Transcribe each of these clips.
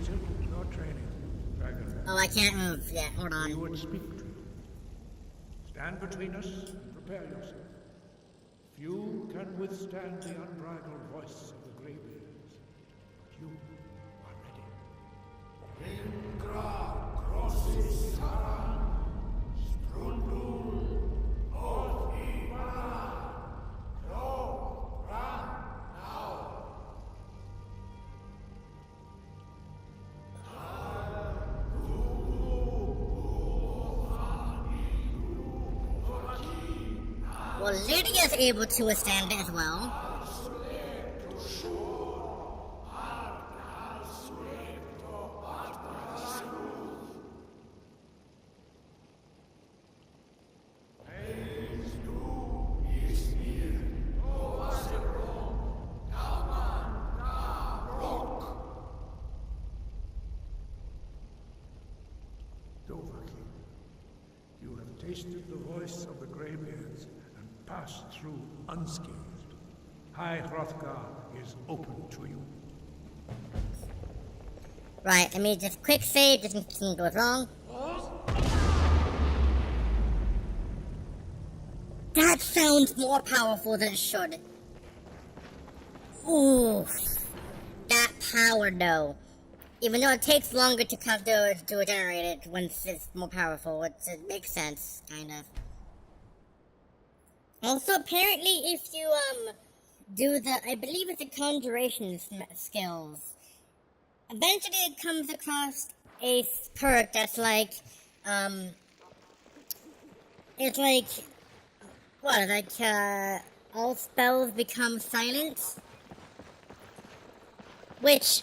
completed your training, Dragon. Oh, I can't move. Yeah, hold We on. would speak to you. Stand between us and prepare yourself. Few can withstand the unbridled voice of the Greybeards, but you are ready. Ingra crosses Saran, Strundul, Oth Ibara, Ro, Ran, now. Well, Lydia's able to withstand it as well. Dovahki, you have tasted the voice of the Greybeards and passed through unscathed. High Hrothgar is open to you. Right, let me just quick save just in case something goes wrong. That sounds more powerful than it should. Ooh. That power though. Even though it takes longer to generate it once it's more powerful, it makes sense, kind of. Also, apparently, if you do I believe it's the conjuration skills. Eventually, it comes across a perk that's like, it's like, what, like, all spells become silent? Which,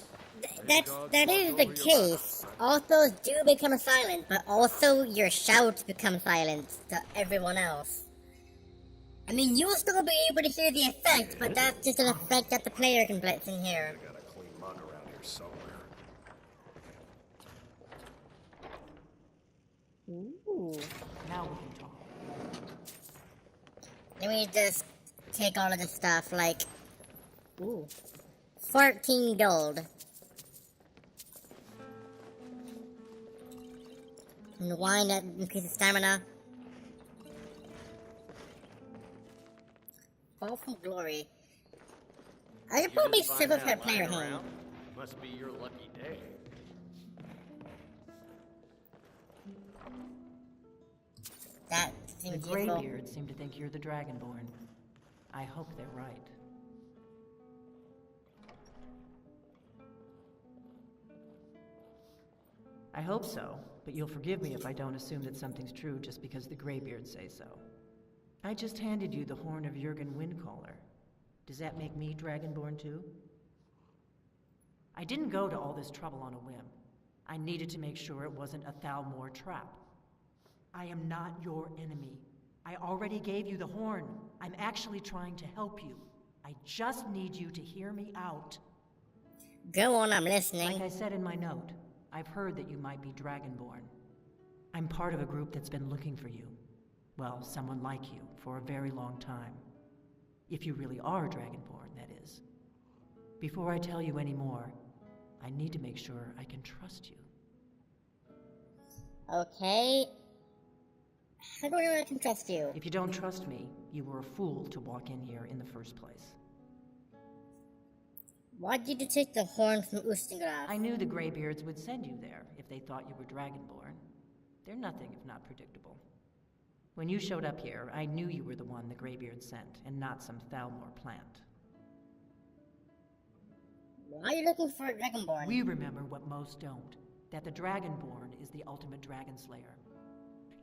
that is the case. All spells do become silent, but also your shouts become silent to everyone else. I mean, you'll still be able to hear the effect, but that's just an effect that the player can hear. I got a clean mug around here somewhere. Ooh. Now we can talk. Let me just take all of this stuff, like, ooh, 14 gold. And wine that increases stamina. Fall from glory. I could probably silver for a player hand. Must be your lucky day. That The seems useful. Greybeards seem to think you're the Dragonborn. I hope they're right. I hope so, but you'll forgive me if I don't assume that something's true just because the Greybeards say so. I just handed you the horn of Jurgen Windcaller. Does that make me Dragonborn too? I didn't go to all this trouble on a whim. I needed to make sure it wasn't a Thalmor trap. I am not your enemy. I already gave you the horn. I'm actually trying to help you. I just need you to hear me out. Go on, I'm listening. Like I said in my note, I've heard that you might be Dragonborn. I'm part of a group that's been looking for you. Well, someone like you, for a very long time. If you really are Dragonborn, that is. Before I tell you any more, I need to make sure I can trust you. Okay. How do I know I can trust you? If you don't trust me, you were a fool to walk in here in the first place. Why did you take the horn from Ustengraf? I knew the Greybeards would send you there if they thought you were Dragonborn. They're nothing if not predictable. When you showed up here, I knew you were the one the Greybeards sent, and not some Thalmor plant. Why are you looking for a Dragonborn? We remember what most don't, that the Dragonborn is the ultimate dragon slayer.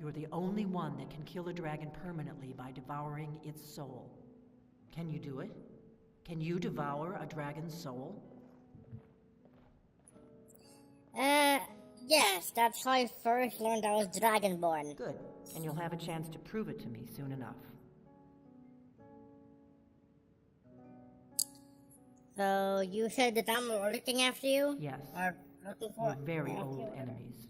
You're the only one that can kill a dragon permanently by devouring its soul. Can you do it? Can you devour a dragon's soul? Yes, that's how I first learned I was Dragonborn. Good, and you'll have a chance to prove it to me soon enough. So, you said the Thalmor were looking after you? Yes. Or looking for We're very old enemies.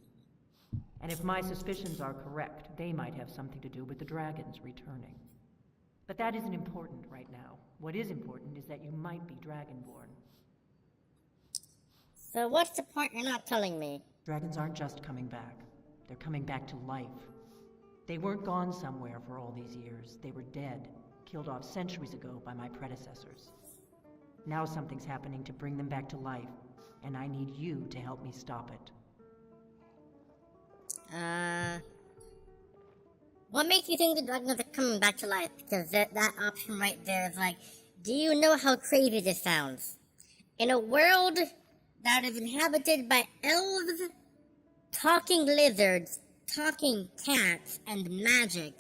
And if my suspicions are correct, they might have something to do with the dragons returning. But that isn't important right now. What is important is that you might be Dragonborn. So what's the point you're not telling me? Dragons aren't just coming back. They're coming back to life. They weren't gone somewhere for all these years. They were dead, killed off centuries ago by my predecessors. Now something's happening to bring them back to life, and I need you to help me stop it. What makes you think the dragons are coming back to life? Because that option right there is like, do you know how crazy this sounds? In a world that is inhabited by elves, talking lizards, talking cats, and magic,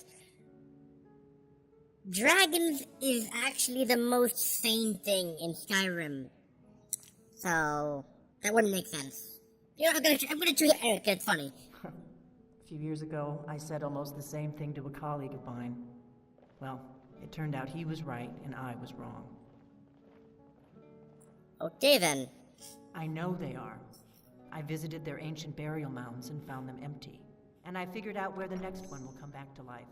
dragons is actually the most sane thing in Skyrim. So, that wouldn't make sense. You know, I'm gonna choose Eric, it's funny. A few years ago, I said almost the same thing to a colleague of mine. Well, it turned out he was right and I was wrong. Okay then. I know they are. I visited their ancient burial mounds and found them empty. And I figured out where the next one will come back to life.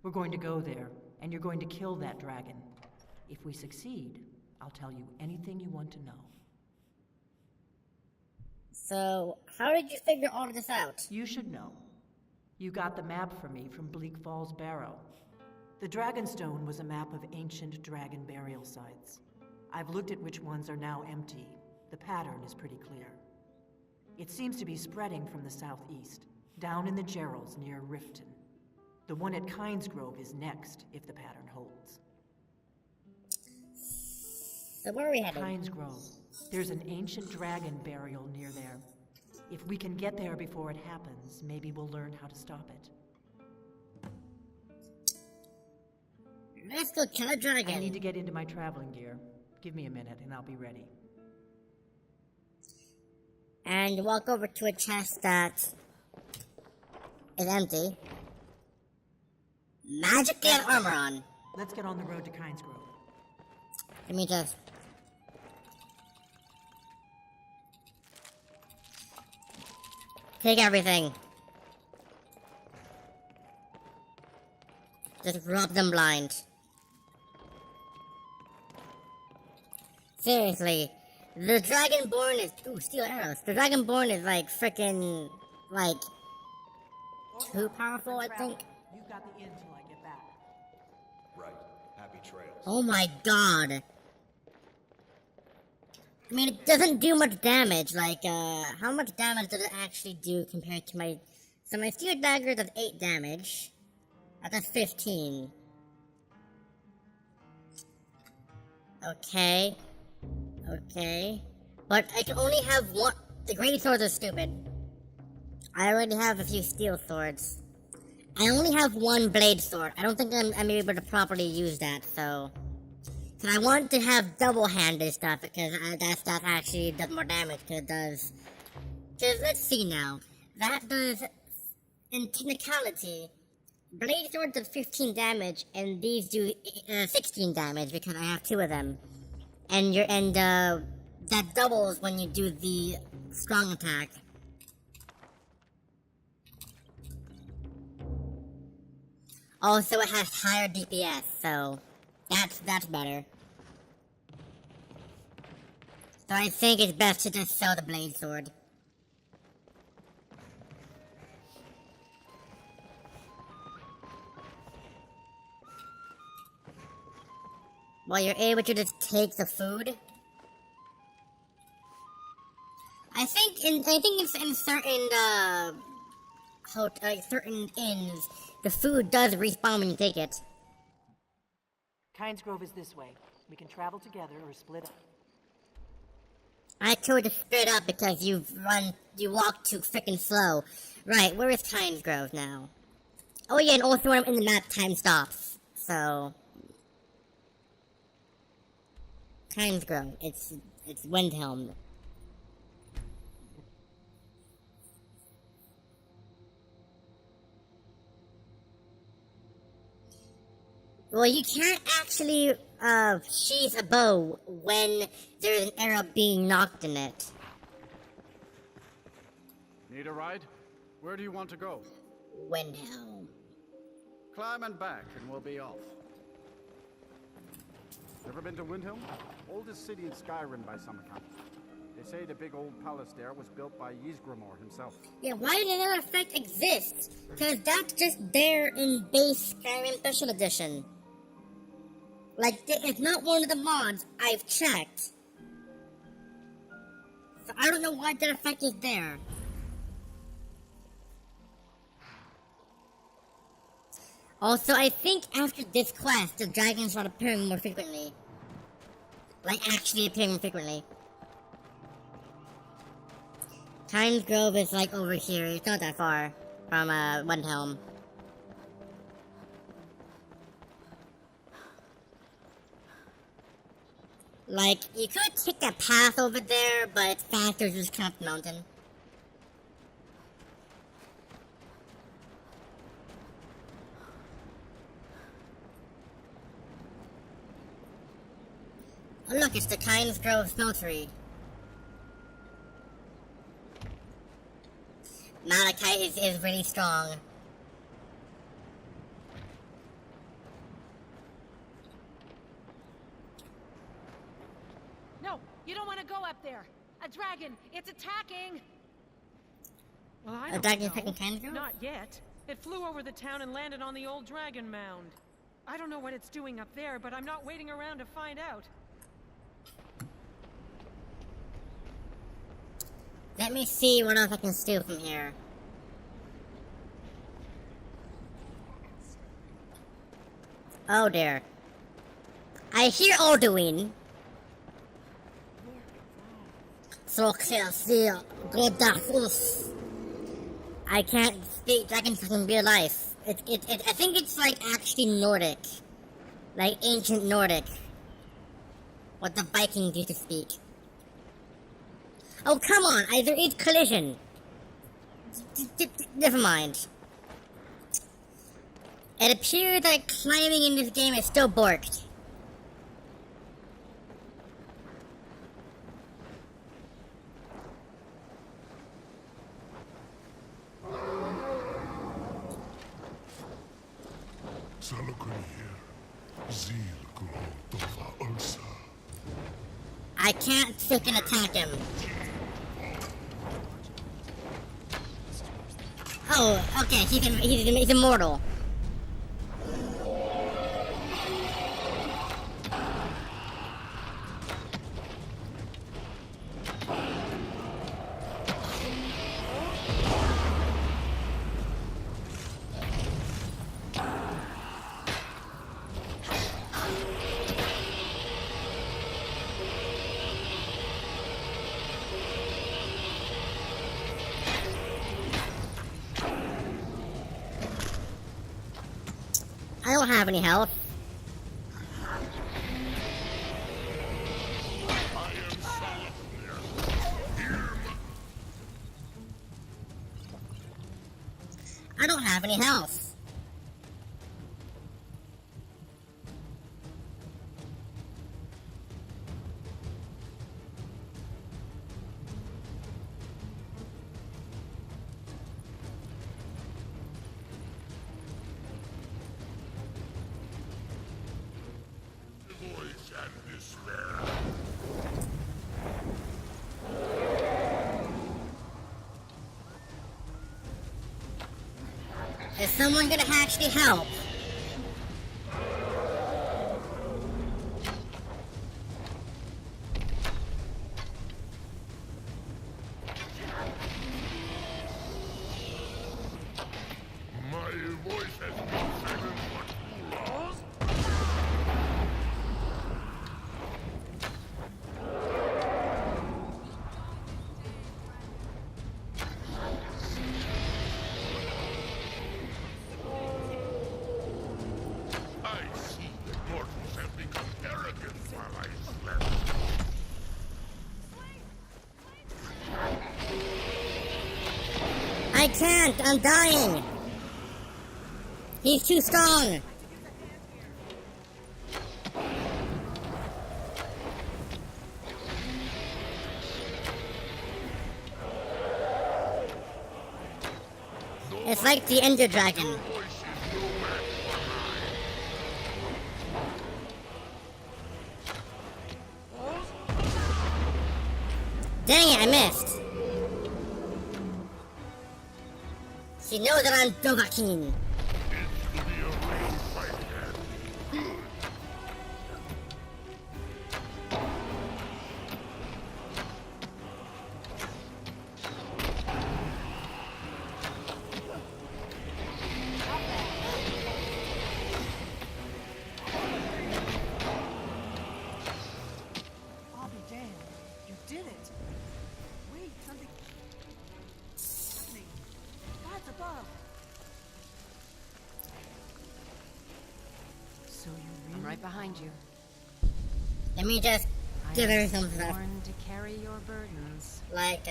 We're going to go there, and you're going to kill that dragon. If we succeed, I'll tell you anything you want to know. So, how did you figure all of this out? You should know. You got the map for me from Bleak Falls Barrow. The Dragonstone was a map of ancient dragon burial sites. I've looked at which ones are now empty. The pattern is pretty clear. It seems to be spreading from the southeast, down in the Gerals near Riften. The one at Kinesgrove is next, if the pattern holds. So where are we heading? Kinesgrove. There's an ancient dragon burial near there. If we can get there before it happens, maybe we'll learn how to stop it. Let's go kill a dragon. I need to get into my traveling gear. Give me a minute and I'll be ready. And walk over to a chest that is empty. Magically have armor on. Let's get on the road to Kinesgrove. Let me just... take everything. Just rob them blind. Seriously, the Dragonborn is... ooh, steel arrows. The Dragonborn is like frickin' like... too powerful, I think. You've got the inn till I get back. Right. Happy trails. Oh my god. I mean, it doesn't do much damage, like, how much damage does it actually do compared to my... so my steel dagger does 8 damage. That's 15. Okay. Okay. But I can only have one... the great swords are stupid. I already have a few steel swords. I only have one blade sword. I don't think I'm able to properly use that, so... so I want to have double-handed stuff, because that stuff actually does more damage, because it does... because let's see now. That does... in technicality, blade swords does 15 damage, and these do 16 damage, because I have 2 of them. And that doubles when you do the strong attack. Also, it has higher DPS, so that's better. So I think it's best to just sell the blade sword. Well, you're able to just take the food. I think in certain inns, the food does respawn when you take it. Kinesgrove is this way. We can travel together or split up. I told you to split up because you walk too frickin' slow. Right, where is Kinesgrove now? Oh yeah, and also when I'm in the map, time stops. So... Kinesgrove, it's Windhelm. Well, you can't actually sheath a bow when there's an arrow being knocked in it. Need a ride? Where do you want to go? Windhelm. Climb and back, and we'll be off. Ever been to Windhelm? Oldest city in Skyrim by some account. They say the big old palace there was built by Ysgramor himself. Yeah, why did that effect exist? Because that's just there in base Skyrim Special Edition. Like, it's not one of the mods. I've checked. So I don't know why that effect is there. Also, I think after this quest, the dragons start appearing more frequently. Like, actually appearing more frequently. Times Grove is, like, over here. It's not that far from, Windhelm. Like, you could take a path over there, but it's faster to just come up the mountain. Oh look, it's the Times Grove Smeltery. Malachite is really strong. No, you don't want to go up there. A dragon, it's attacking. Well, I A don't dragon know. attacking Times Grove? Not yet. It flew over the town and landed on the old dragon mound. I don't know what it's doing up there, but I'm not waiting around to find out. Let me see what else I can steal from here. Oh dear. I hear Alduin. I can't speak dragon in real life. I think it's like actually Nordic. Like ancient Nordic. What the Vikings used to speak. Oh, come on! There is collision! Never mind. It appears that climbing in this game is still borked. I can't freaking attack him. Oh, okay, he's immortal. I don't have any health. I don't have any health. Is someone gonna actually help? I can't! I'm dying! He's too strong! It's like the Ender Dragon. Dang it, I missed. She knows that I'm Dovahkiin. I'll be damned. You did it. Wait, something happening. God's above. So you I'm really... right behind you. Let me just give her some was stuff. born to carry your burdens. Like,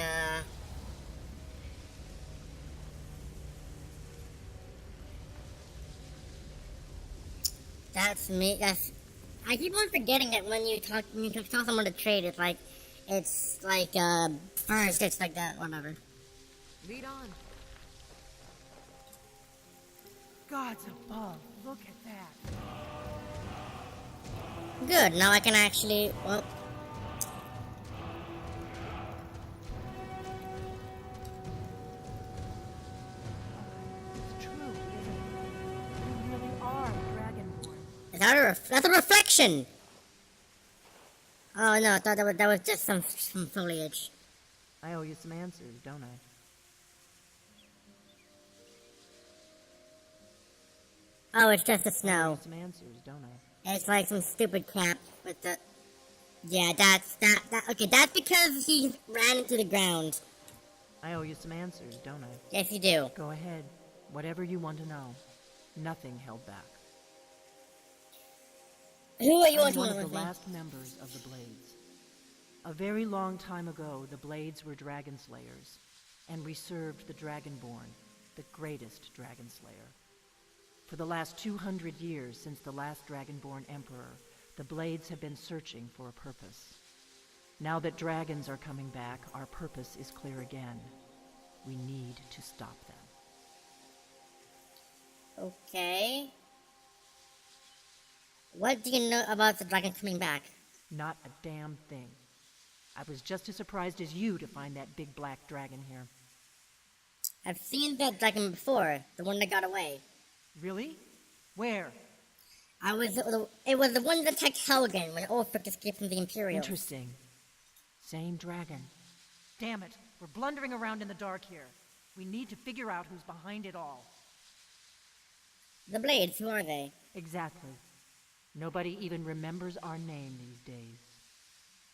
that's me. That's. I keep on forgetting that when you tell someone to trade, it's like, first it's like that, whatever. Lead on. God's above. Look at that. Good. Now I can actually. Well, It's true, isn't it? You really are Dragonborn. that's a reflection. Oh no, I thought that was just some foliage. I owe you some answers, don't I? Oh, it's just the I owe snow. you some answers, don't I? It's like some stupid cap with the. Yeah, that. Okay, that's because he ran into the ground. I owe you some answers, don't I? Yes, you do. Go ahead. Whatever you want to know. Nothing held back. Who are you I'm want to one know of with the me? last members of the Blades. A very long time ago, the Blades were dragon slayers, and we served the Dragonborn, the greatest dragon slayer. For the last 200 years since the last Dragonborn Emperor, the Blades have been searching for a purpose. Now that dragons are coming back, our purpose is clear again. We need to stop them. Okay. What do you know about the dragon coming back? Not a damn thing. I was just as surprised as you to find that big black dragon here. I've seen that dragon before, the one that got away. Really? Where? It was the one that attacked Helgen when Ulfric escaped from the Imperials. Interesting. Same dragon. Damn it, we're blundering around in the dark here. We need to figure out who's behind it all. The Blades, who are they? Exactly. Nobody even remembers our name these days.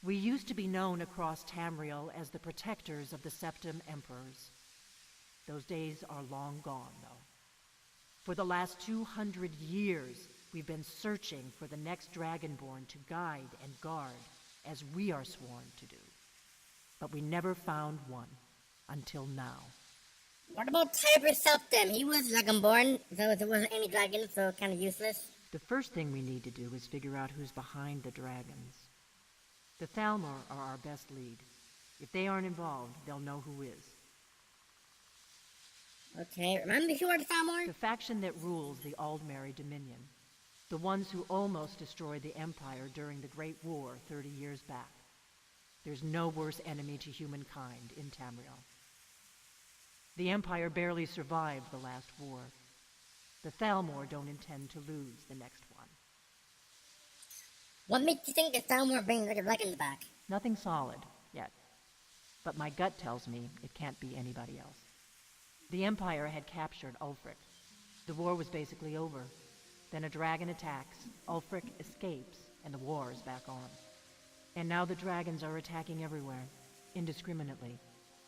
We used to be known across Tamriel as the protectors of the Septim Emperors. Those days are long gone, though. For the last 200 years, we've been searching for the next Dragonborn to guide and guard, as we are sworn to do. But we never found one, until now. What about Tiber Septim? He was Dragonborn, though there wasn't any dragons, so kind of useless. The first thing we need to do is figure out who's behind the dragons. The Thalmor are our best lead. If they aren't involved, they'll know who is. Okay, remember who are the Thalmor? The faction that rules the Aldmeri Dominion. The ones who almost destroyed the Empire during the Great War 30 years back. There's no worse enemy to humankind in Tamriel. The Empire barely survived the last war. The Thalmor don't intend to lose the next one. What makes you think the Thalmor bring the dragons back? Nothing solid, yet. But my gut tells me it can't be anybody else. The Empire had captured Ulfric. The war was basically over. Then a dragon attacks, Ulfric escapes, and the war is back on. And now the dragons are attacking everywhere, indiscriminately.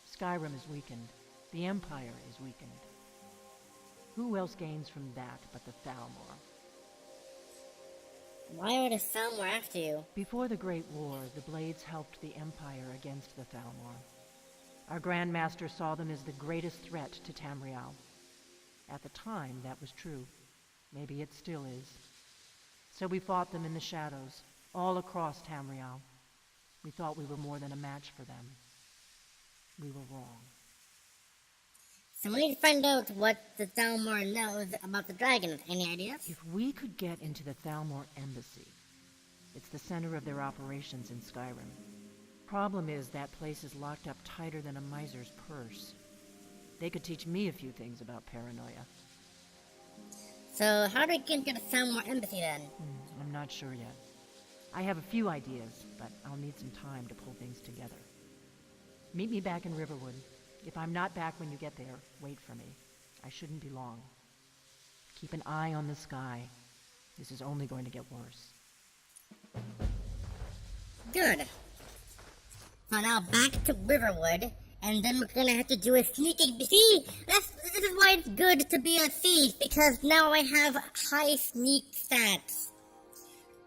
Skyrim is weakened. The Empire is weakened. Who else gains from that but the Thalmor? Why are the Thalmor after you? Before the Great War, the Blades helped the Empire against the Thalmor. Our Grand Master saw them as the greatest threat to Tamriel. At the time, that was true. Maybe it still is. So we fought them in the shadows, all across Tamriel. We thought we were more than a match for them. We were wrong. So we need to find out what the Thalmor knows about the dragons. Any ideas? If we could get into the Thalmor embassy, it's the center of their operations in Skyrim. Problem is, that place is locked up tighter than a miser's purse. They could teach me a few things about paranoia. So how do we get to the Thalmor Embassy then? I'm not sure yet. I have a few ideas, but I'll need some time to pull things together. Meet me back in Riverwood. If I'm not back when you get there, wait for me. I shouldn't be long. Keep an eye on the sky. This is only going to get worse. Good. So now back to Riverwood, and then we're gonna have to do a sneaking. See, this is why it's good to be a thief, because now I have high sneak stats.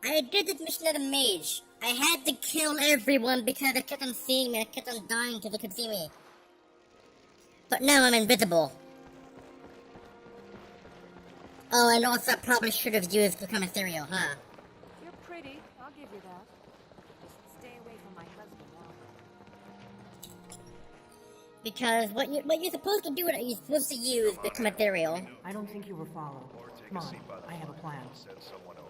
I did this mission as a mage. I had to kill everyone because they kept on seeing me. I kept on dying till they could see me. But now I'm invisible. Oh, and also I probably should have used Become Asriel, huh? You're pretty. I'll give you that. Just stay away from my husband now. Because what you're supposed to do, you're supposed to use Become Asriel. I don't think you were followed. Come on, I have a plan. Send someone over.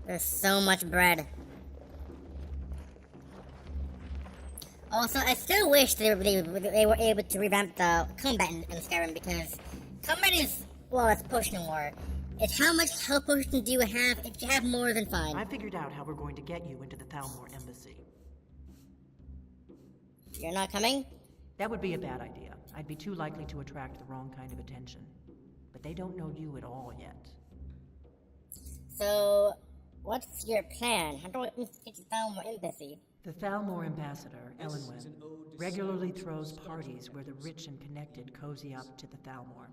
There's so much bread. Also, I still wish they were able to revamp the combat in Skyrim, because combat is, well, it's potion war. It's how much health potions do you have? If you have more, than fine. I figured out how we're going to get you into the Thalmor Embassy. You're not coming? That would be a bad idea. I'd be too likely to attract the wrong kind of attention. But they don't know you at all yet. So, what's your plan? How do I get to the Thalmor Embassy? The Thalmor ambassador, Elenwen, regularly throws parties where the rich and connected cozy up to the Thalmor.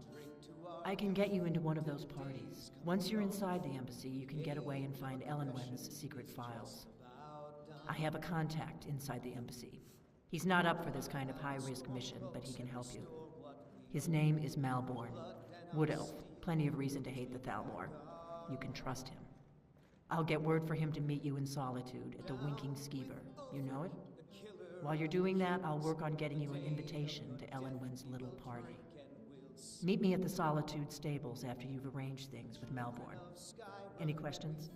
I can get you into one of those parties. Once you're inside the embassy, you can get away and find Elenwen's secret files. I have a contact inside the embassy. He's not up for this kind of high-risk mission, but he can help you. His name is Malborn. Wood Elf. Plenty of reason to hate the Thalmor. You can trust him. I'll get word for him to meet you in Solitude at the Winking Skeever. You know it? While you're doing that, I'll work on getting you an invitation to Elenwen's little party. Meet me at the Solitude stables after you've arranged things with Malborn. Any questions?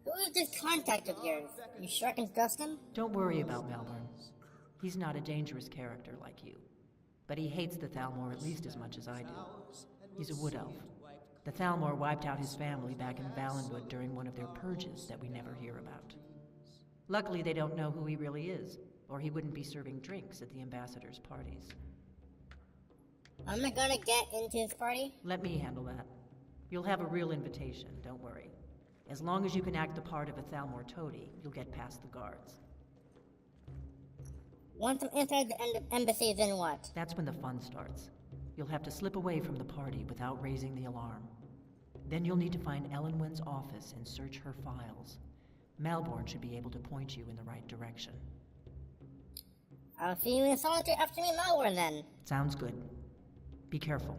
Who is this contact of yours? You sure I can trust him? Don't worry about Malborn. He's not a dangerous character like you. But he hates the Thalmor at least as much as I do. He's a wood elf. The Thalmor wiped out his family back in Valenwood during one of their purges that we never hear about. Luckily, they don't know who he really is, or he wouldn't be serving drinks at the ambassador's parties. Am I gonna get into his party? Let me handle that. You'll have a real invitation, don't worry. As long as you can act the part of a Thalmor toady, you'll get past the guards. Once I'm inside the embassy, then what? That's when the fun starts. You'll have to slip away from the party without raising the alarm. Then you'll need to find Elenwen's office and search her files. Malborn should be able to point you in the right direction. I'll see you in Solitude after me, Malborn, then. Sounds good. Be careful.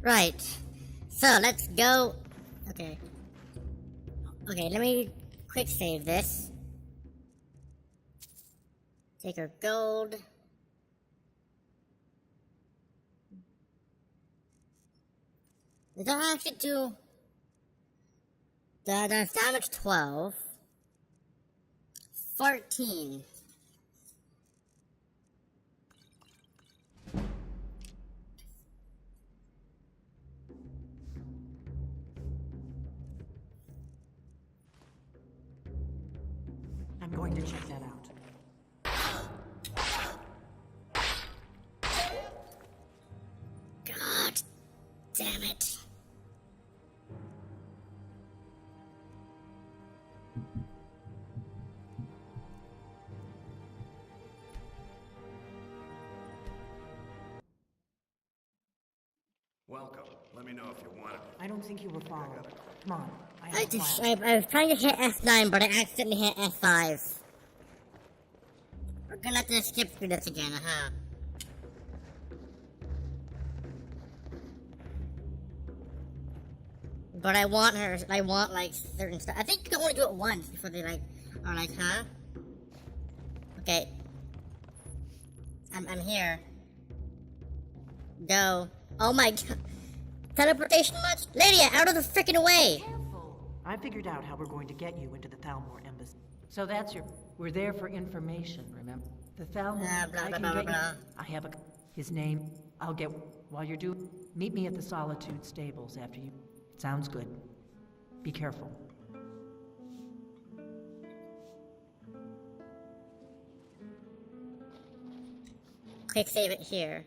Right. So let's go. Okay. Okay, let me quick save this. Take our gold. Did that actually do? That's damage 12. 14. I'm going to check that out. God damn it. Welcome. Let me know if you want it. I don't think you were followed. Come on. I have I a just, plan. I was trying to hit F9, but I accidentally hit F5. We're gonna have to skip through this again, huh? But I want her, I want like certain stuff. I think you can only do it once before they like, are like, huh? Okay. I'm here. Go. Oh my god. Teleportation much? Lydia, out of the freaking way! I figured out how we're going to get you into the Thalmor embassy. So that's your... We're there for information, remember? The Thalmor... Blah, I blah, can blah, get blah, you... blah. I have a... His name. I'll get... While you're doing... Meet me at the Solitude stables after you... Sounds good. Be careful. Quick save it here.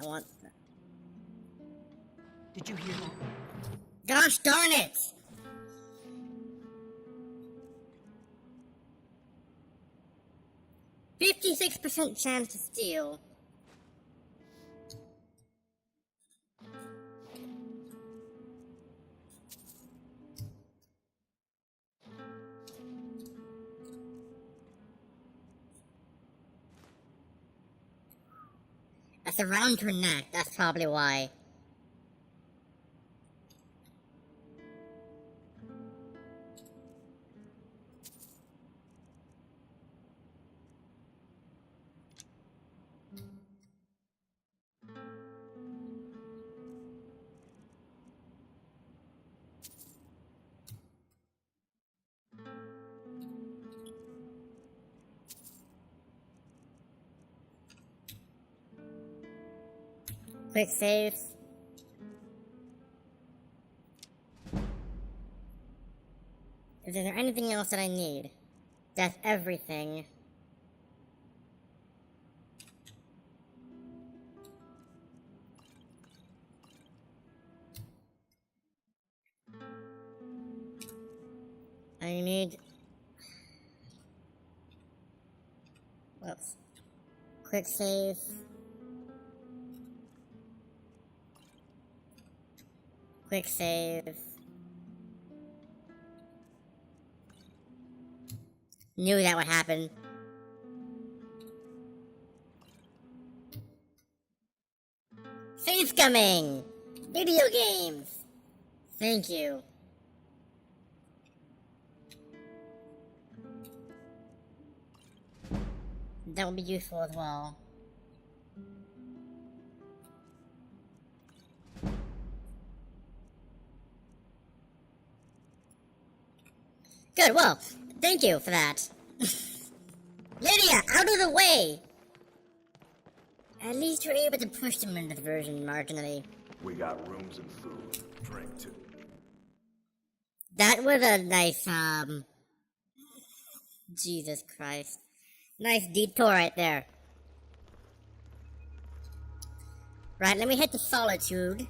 I want... Did you hear that? Gosh darn it! %56% chance to steal. That's around her neck, that's probably why. Quick save. Is there anything else that I need? That's everything. I need... Whoops. Quick save. Quick save. Knew that would happen. Save coming! Video games! Thank you. That would be useful as well. Good, well, thank you for that. Lydia, out of the way! At least you're able to push them into the version marginally. We got rooms and food. Drink too. That was a nice, Jesus Christ. Nice detour right there. Right, let me hit the Solitude.